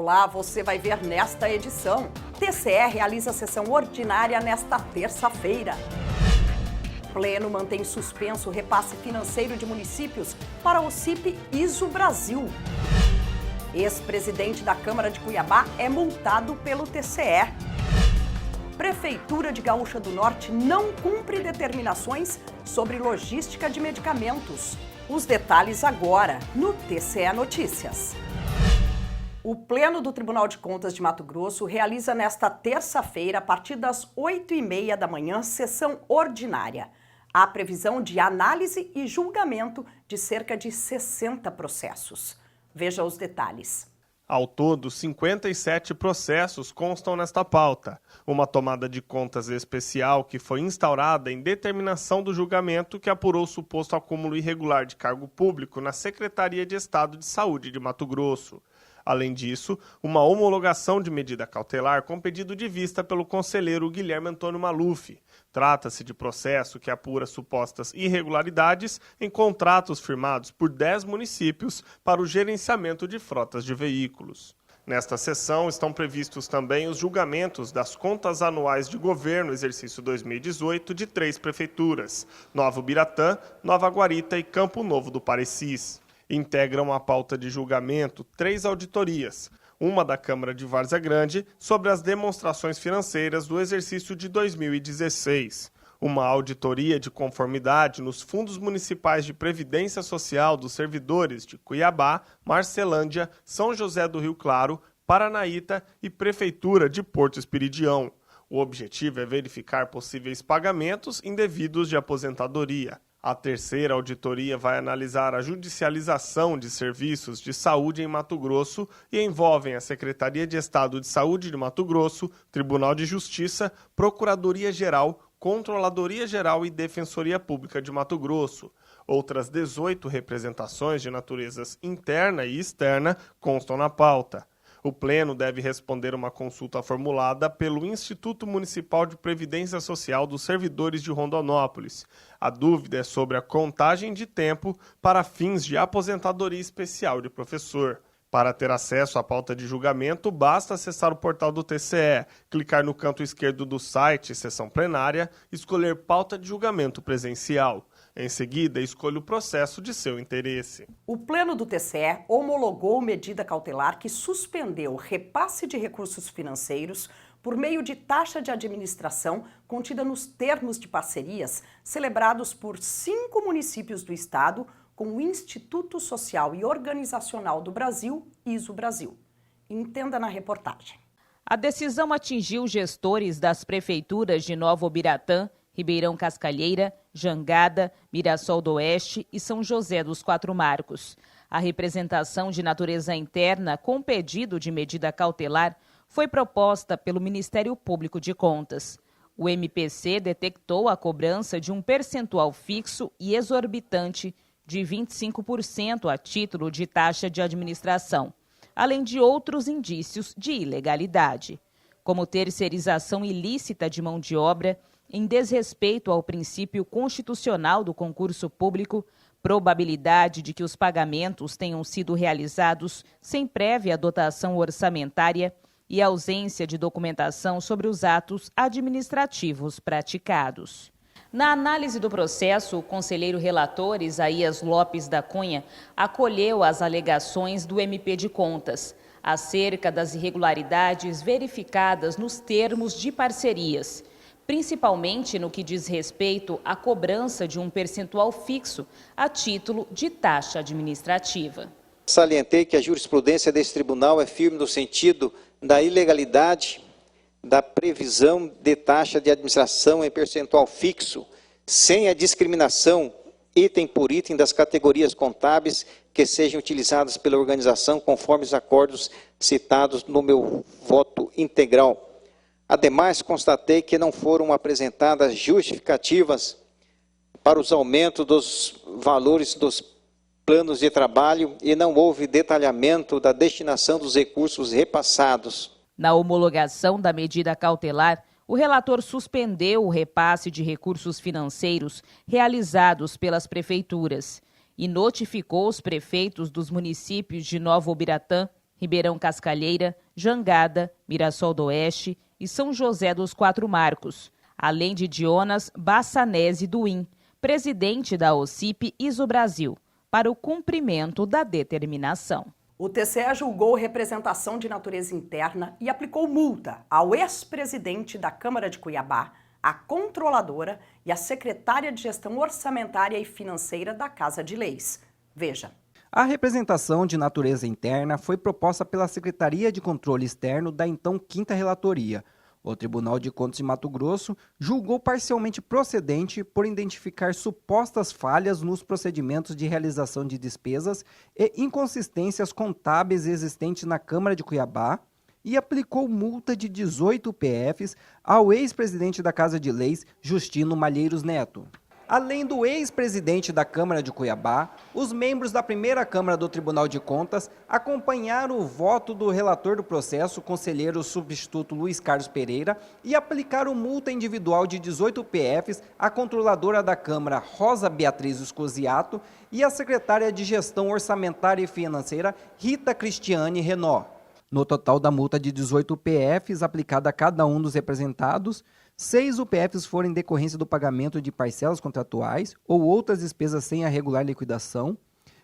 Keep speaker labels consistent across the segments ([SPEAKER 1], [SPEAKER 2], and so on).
[SPEAKER 1] Olá, você vai ver nesta edição. TCE realiza sessão ordinária nesta terça-feira. Pleno mantém suspenso o repasse financeiro de municípios para o CIP ISO Brasil. Ex-presidente da Câmara de Cuiabá é multado pelo TCE. Prefeitura de Gaúcha do Norte não cumpre determinações sobre logística de medicamentos. Os detalhes agora no TCE Notícias. O Pleno do Tribunal de Contas de Mato Grosso realiza nesta terça-feira, a partir das 8h30 da manhã, sessão ordinária. Há previsão de análise e julgamento de cerca de 60 processos. Veja os detalhes.
[SPEAKER 2] Ao todo, 57 processos constam nesta pauta. Uma tomada de contas especial que foi instaurada em determinação do julgamento que apurou o suposto acúmulo irregular de cargo público na Secretaria de Estado de Saúde de Mato Grosso. Além disso, uma homologação de medida cautelar com pedido de vista pelo conselheiro Guilherme Antônio Maluf. Trata-se de processo que apura supostas irregularidades em contratos firmados por 10 municípios para o gerenciamento de frotas de veículos. Nesta sessão estão previstos também os julgamentos das contas anuais de governo exercício 2018 de 3 prefeituras, Nova Ubiratã, Nova Guarita e Campo Novo do Parecis. Integram a pauta de julgamento 3 auditorias, uma da Câmara de Várzea Grande sobre as demonstrações financeiras do exercício de 2016, uma auditoria de conformidade nos fundos municipais de previdência social dos servidores de Cuiabá, Marcelândia, São José do Rio Claro, Paranaíta e Prefeitura de Porto Esperidião. O objetivo é verificar possíveis pagamentos indevidos de aposentadoria. A terceira auditoria vai analisar a judicialização de serviços de saúde em Mato Grosso e envolvem a Secretaria de Estado de Saúde de Mato Grosso, Tribunal de Justiça, Procuradoria-Geral, Controladoria-Geral e Defensoria Pública de Mato Grosso. Outras 18 representações de naturezas interna e externa constam na pauta. O Pleno deve responder uma consulta formulada pelo Instituto Municipal de Previdência Social dos Servidores de Rondonópolis. A dúvida é sobre a contagem de tempo para fins de aposentadoria especial de professor. Para ter acesso à pauta de julgamento, basta acessar o portal do TCE, clicar no canto esquerdo do site Sessão Plenária, escolher pauta de julgamento presencial. Em seguida, escolha o processo de seu interesse.
[SPEAKER 1] O Pleno do TCE homologou medida cautelar que suspendeu o repasse de recursos financeiros por meio de taxa de administração contida nos termos de parcerias celebrados por 5 municípios do estado com o Instituto Social e Organizacional do Brasil, ISO Brasil. Entenda na reportagem.
[SPEAKER 3] A decisão atingiu gestores das prefeituras de Nova Ubiratã, Ribeirão Cascalheira, Jangada, Mirassol do Oeste e São José dos Quatro Marcos. A representação de natureza interna com pedido de medida cautelar foi proposta pelo Ministério Público de Contas. O MPC detectou a cobrança de um percentual fixo e exorbitante de 25% a título de taxa de administração, além de outros indícios de ilegalidade, como terceirização ilícita de mão de obra, em desrespeito ao princípio constitucional do concurso público, probabilidade de que os pagamentos tenham sido realizados sem prévia dotação orçamentária e ausência de documentação sobre os atos administrativos praticados. Na análise do processo, o conselheiro relator Isaías Lopes da Cunha acolheu as alegações do MP de Contas acerca das irregularidades verificadas nos termos de parcerias, principalmente no que diz respeito à cobrança de um percentual fixo a título de taxa administrativa.
[SPEAKER 4] Salientei que a jurisprudência desse tribunal é firme no sentido da ilegalidade da previsão de taxa de administração em percentual fixo, sem a discriminação item por item das categorias contábeis que sejam utilizadas pela organização conforme os acordos citados no meu voto integral. Ademais, constatei que não foram apresentadas justificativas para os aumentos dos valores dos planos de trabalho e não houve detalhamento da destinação dos recursos repassados.
[SPEAKER 3] Na homologação da medida cautelar, o relator suspendeu o repasse de recursos financeiros realizados pelas prefeituras e notificou os prefeitos dos municípios de Nova Ubiratã, Ribeirão Cascalheira, Jangada, Mirassol do Oeste e São José dos Quatro Marcos, além de Jonas Bassanese Duim, presidente da OCIP Isobrasil, para o cumprimento da determinação.
[SPEAKER 1] O TCE julgou representação de natureza interna e aplicou multa ao ex-presidente da Câmara de Cuiabá, a controladora e a secretária de Gestão Orçamentária e Financeira da Casa de Leis. Veja.
[SPEAKER 5] A representação de natureza interna foi proposta pela Secretaria de Controle Externo da então 5ª Relatoria. O Tribunal de Contas de Mato Grosso julgou parcialmente procedente por identificar supostas falhas nos procedimentos de realização de despesas e inconsistências contábeis existentes na Câmara de Cuiabá e aplicou multa de 18 PFs ao ex-presidente da Casa de Leis, Justino Malheiros Neto. Além do ex-presidente da Câmara de Cuiabá, os membros da primeira Câmara do Tribunal de Contas acompanharam o voto do relator do processo, conselheiro substituto Luiz Carlos Pereira, e aplicaram multa individual de 18 PFs à controladora da Câmara, Rosa Beatriz Escosiato, e à secretária de Gestão Orçamentária e Financeira, Rita Cristiane Renó. No total da multa de 18 PFs aplicada a cada um dos representados, 6 UPFs foram em decorrência do pagamento de parcelas contratuais ou outras despesas sem a regular liquidação.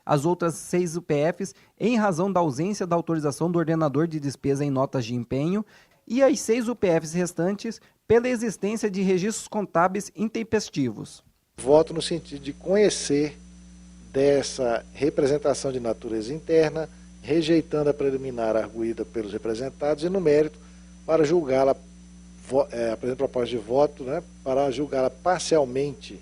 [SPEAKER 5] As outras 6 UPFs em razão da ausência da autorização do ordenador de despesa em notas de empenho e as 6 UPFs restantes pela existência de registros contábeis intempestivos.
[SPEAKER 6] Voto no sentido de conhecer dessa representação de natureza interna, rejeitando a preliminar arguída pelos representados e no mérito para julgá-la, apresento proposta de voto, para julgá-la parcialmente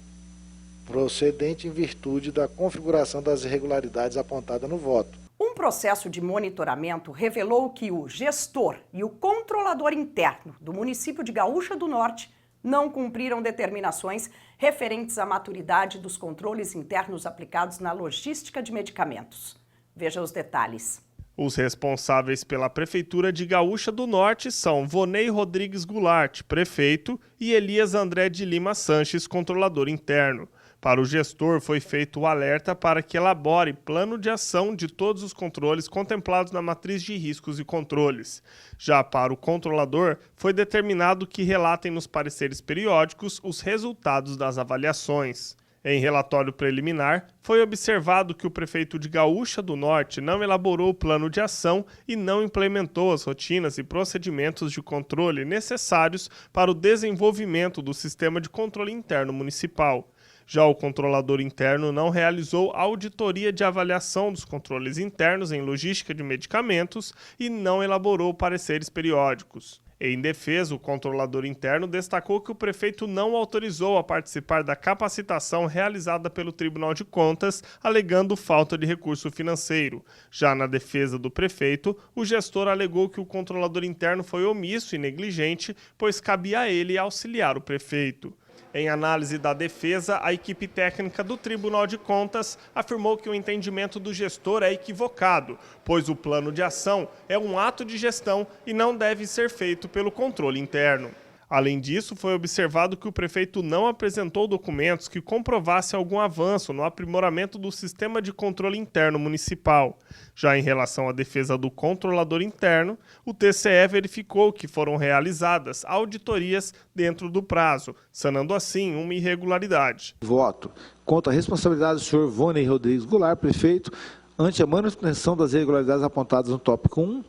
[SPEAKER 6] procedente em virtude da configuração das irregularidades apontadas no voto.
[SPEAKER 1] Um processo de monitoramento revelou que o gestor e o controlador interno do município de Gaúcha do Norte não cumpriram determinações referentes à maturidade dos controles internos aplicados na logística de medicamentos. Veja os detalhes.
[SPEAKER 2] Os responsáveis pela Prefeitura de Gaúcha do Norte são Vonei Rodrigues Goulart, prefeito, e Elias André de Lima Sanches, controlador interno. Para o gestor, foi feito o alerta para que elabore plano de ação de todos os controles contemplados na matriz de riscos e controles. Já para o controlador, foi determinado que relatem nos pareceres periódicos os resultados das avaliações. Em relatório preliminar, foi observado que o prefeito de Gaúcha do Norte não elaborou o plano de ação e não implementou as rotinas e procedimentos de controle necessários para o desenvolvimento do sistema de controle interno municipal. Já o controlador interno não realizou auditoria de avaliação dos controles internos em logística de medicamentos e não elaborou pareceres periódicos. Em defesa, o controlador interno destacou que o prefeito não autorizou a participar da capacitação realizada pelo Tribunal de Contas, alegando falta de recurso financeiro. Já na defesa do prefeito, o gestor alegou que o controlador interno foi omisso e negligente, pois cabia a ele auxiliar o prefeito. Em análise da defesa, a equipe técnica do Tribunal de Contas afirmou que o entendimento do gestor é equivocado, pois o plano de ação é um ato de gestão e não deve ser feito pelo controle interno. Além disso, foi observado que o prefeito não apresentou documentos que comprovassem algum avanço no aprimoramento do sistema de controle interno municipal. Já em relação à defesa do controlador interno, o TCE verificou que foram realizadas auditorias dentro do prazo, sanando assim uma irregularidade.
[SPEAKER 6] Voto contra a responsabilidade do senhor Vonei Rodrigues Goulart, prefeito, ante a manutenção das irregularidades apontadas no tópico 1,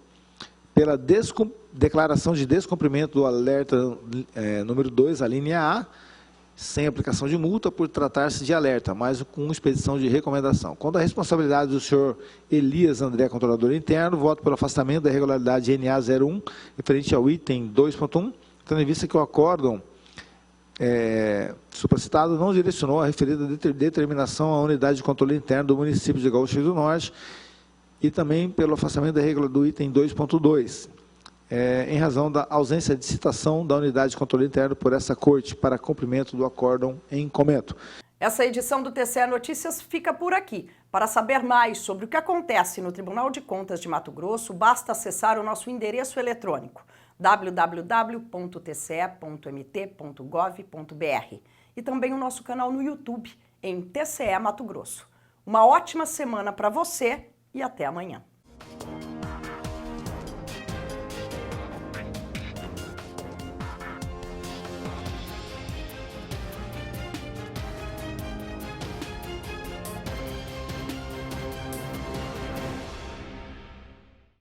[SPEAKER 6] pela declaração de descumprimento do alerta número 2, a linha A, sem aplicação de multa por tratar-se de alerta, mas com expedição de recomendação. Quanto à responsabilidade do senhor Elias André, controlador interno, voto pelo afastamento da irregularidade NA 01, referente ao item 2.1, tendo em vista que o acórdão supracitado não direcionou a referida determinação à unidade de controle interno do município de Gaúcha do Norte, e também pelo afastamento da regra do item 2.2, em razão da ausência de citação da unidade de controle interno por essa corte para cumprimento do acórdão em comento.
[SPEAKER 1] Essa edição do TCE Notícias fica por aqui. Para saber mais sobre o que acontece no Tribunal de Contas de Mato Grosso, basta acessar o nosso endereço eletrônico www.tce.mt.gov.br e também o nosso canal no YouTube em TCE Mato Grosso. Uma ótima semana para você e até amanhã.